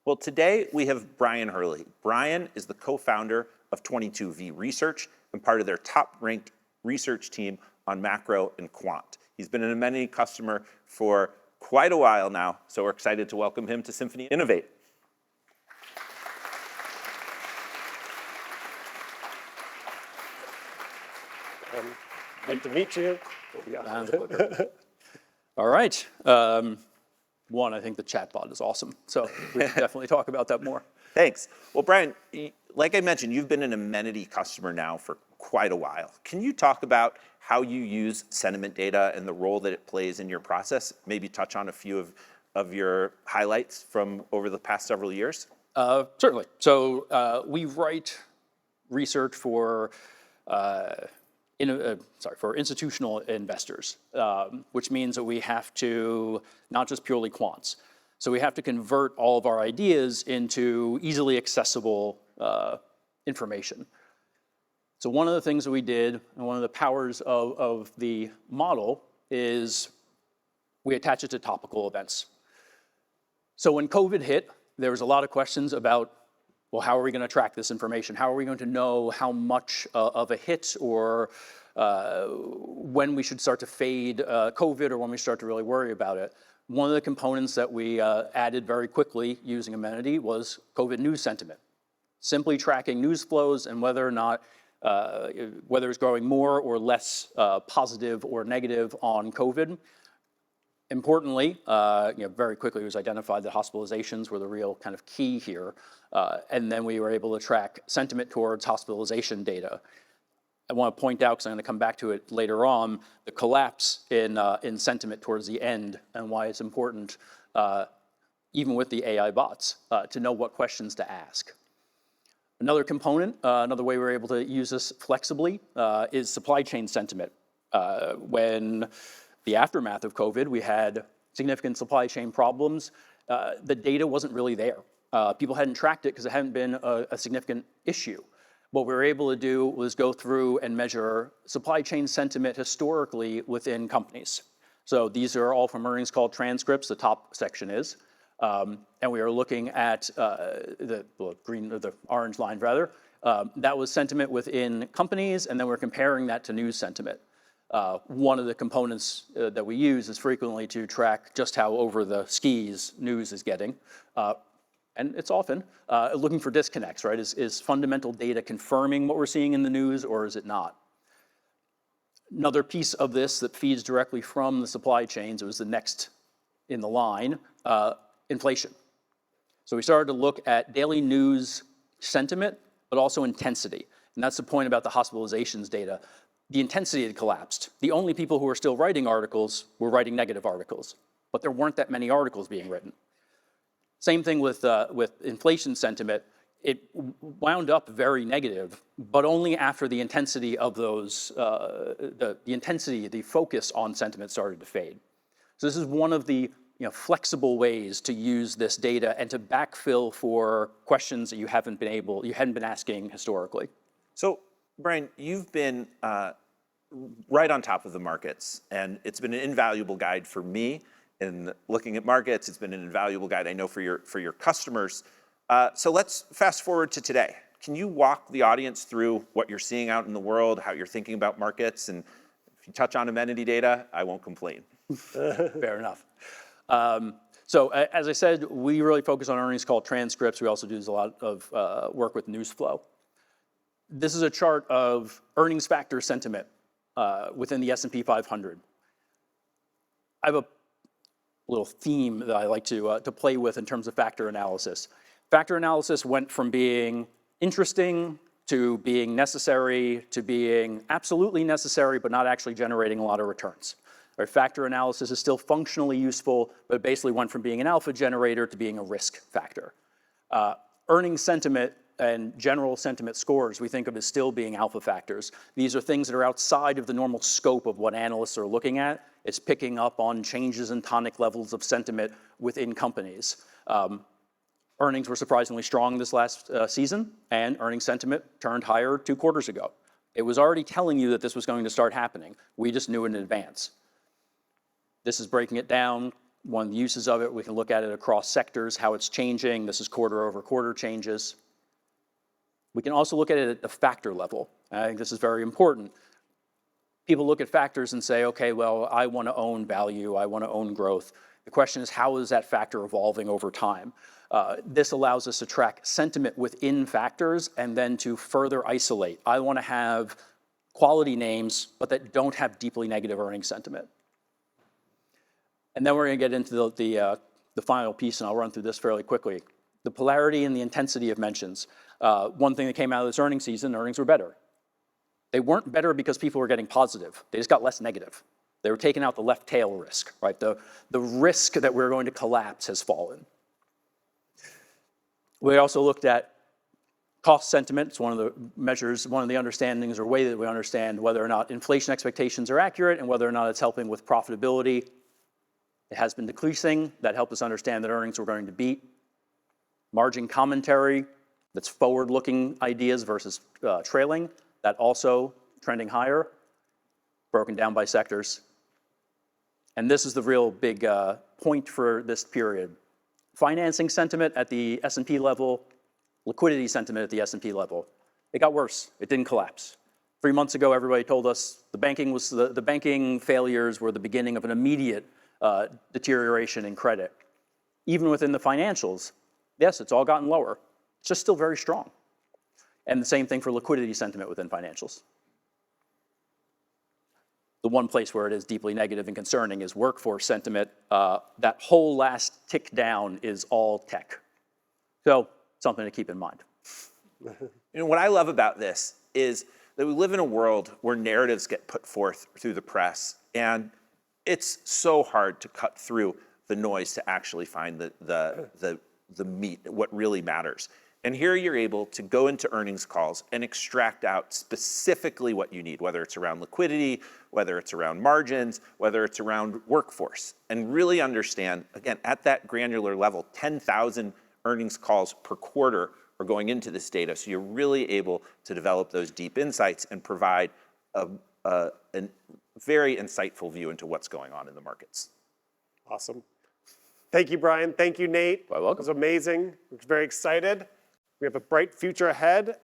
Well, today we have Brian Herlihy. Brian is the co-founder of 22V Research and part of their top-ranked research team on macro and quant. He's been an Amenity customer for quite a while now, so we're excited to welcome him to Symphony Innovate. Good to meet you. Yeah. All right. One, I think the chatbot is awesome, so we can definitely talk about that more. Thanks. Well, Brian, like I mentioned, you've been an Amenity customer now for quite a while. Can you talk about how you use sentiment data and the role that it plays in your process? Maybe touch on a few of your highlights from over the past several years? Certainly. So we write research for for institutional investors, which means that we have to, not just purely quants, so we have to convert all of our ideas into easily accessible information. So one of the things that we did, and one of the powers of the model, is we attach it to topical events. So when COVID hit, there was a lot of questions about, well, how are we going to track this information? How are we going to know how much of a hit or when we should start to fade COVID or when we start to really worry about it? One of the components that we added very quickly using Amenity was COVID news sentiment. Simply tracking news flows and whether or not, whether it's growing more or less positive or negative on COVID. Importantly, very quickly it was identified that hospitalizations were the real kind of key here. And then we were able to track sentiment towards hospitalization data. I want to point out, because I'm going to come back to it later on, the collapse in sentiment towards the end and why it's important, even with the AI bots, to know what questions to ask. Another component, another way we're able to use this flexibly is supply chain sentiment. When the aftermath of COVID, we had significant supply chain problems. The data wasn't really there. People hadn't tracked it because it hadn't been a significant issue. What we were able to do was go through and measure supply chain sentiment historically within companies. So these are all from earnings call transcripts, the top section is. And we are looking at the orange line rather. That was sentiment within companies, and then we're comparing that to news sentiment. One of the components that we use is frequently to track just how over the skis news is getting. And it's often looking for disconnects, right? Is fundamental data confirming what we're seeing in the news, or is it not? Another piece of this that feeds directly from the supply chains, it was the next in the line, inflation. So we started to look at daily news sentiment, but also intensity. And that's the point about the hospitalizations data. The intensity had collapsed. The only people who were still writing articles were writing negative articles, but there weren't that many articles being written. Same thing with inflation sentiment. It wound up very negative, but only after the intensity of those, the focus on sentiment started to fade. So this is one of the flexible ways to use this data and to backfill for questions that you hadn't been asking historically. So, Brian, you've been right on top of the markets, and it's been an invaluable guide for me in looking at markets. It's been an invaluable guide, I know, for your customers. So let's fast forward to today. Can you walk the audience through what you're seeing out in the world, how you're thinking about markets, and if you touch on Amenity data, I won't complain. Fair enough. So as I said, we really focus on earnings call transcripts. We also do a lot of work with news flow. This is a chart of earnings factor sentiment within the S&P 500. I have a little theme that I like to play with in terms of factor analysis. Factor analysis went from being interesting to being necessary to being absolutely necessary but not actually generating a lot of returns. Right, factor analysis is still functionally useful, but it basically went from being an alpha generator to being a risk factor. Earnings sentiment and general sentiment scores we think of as still being alpha factors. These are things that are outside of the normal scope of what analysts are looking at. It's picking up on changes in tonic levels of sentiment within companies. Earnings were surprisingly strong this last season, and earnings sentiment turned higher 2 quarters ago. It was already telling you that this was going to start happening. We just knew it in advance. This is breaking it down one of the uses of it. We can look at it across sectors, how it's changing. This is quarter-over-quarter changes. We can also look at it at the factor level. And I think this is very important. People look at factors and say, okay, well, I want to own value, I want to own growth. The question is, how is that factor evolving over time? This allows us to track sentiment within factors and then to further isolate. I want to have quality names, but that don't have deeply negative earnings sentiment. And then we're going to get into the final piece, and I'll run through this fairly quickly. The polarity and the intensity of mentions. One thing that came out of this earnings season, earnings were better. They weren't better because people were getting positive. They just got less negative. They were taking out the left tail risk, right? The risk that we're going to collapse has fallen. We also looked at cost sentiment. It's one of the measures, one of the understandings or way that we understand whether or not inflation expectations are accurate and whether or not it's helping with profitability. It has been decreasing. That helped us understand that earnings were going to beat. Margin commentary, that's forward-looking ideas versus trailing. That also trending higher, broken down by sectors. And this is the real big point for this period. Financing sentiment at the S&P level, liquidity sentiment at the S&P level. It got worse. It didn't collapse. 3 months ago, everybody told us the banking failures were the beginning of an immediate deterioration in credit. Even within the financials, yes, it's all gotten lower. It's just still very strong. And the same thing for liquidity sentiment within financials. The one place where it is deeply negative and concerning is workforce sentiment. That whole last tick down is all tech. So something to keep in mind. What I love about this is that we live in a world where narratives get put forth through the press, and it's so hard to cut through the noise to actually find the meat, what really matters. And here you're able to go into earnings calls and extract out specifically what you need, whether it's around liquidity, whether it's around margins, whether it's around workforce, and really understand, again, at that granular level, 10,000 earnings calls per quarter are going into this data. So you're really able to develop those deep insights and provide a very insightful view into what's going on in the markets. Awesome. Thank you, Brian. Thank you, Nate. You're welcome. It was amazing. We're very excited. We have a bright future ahead.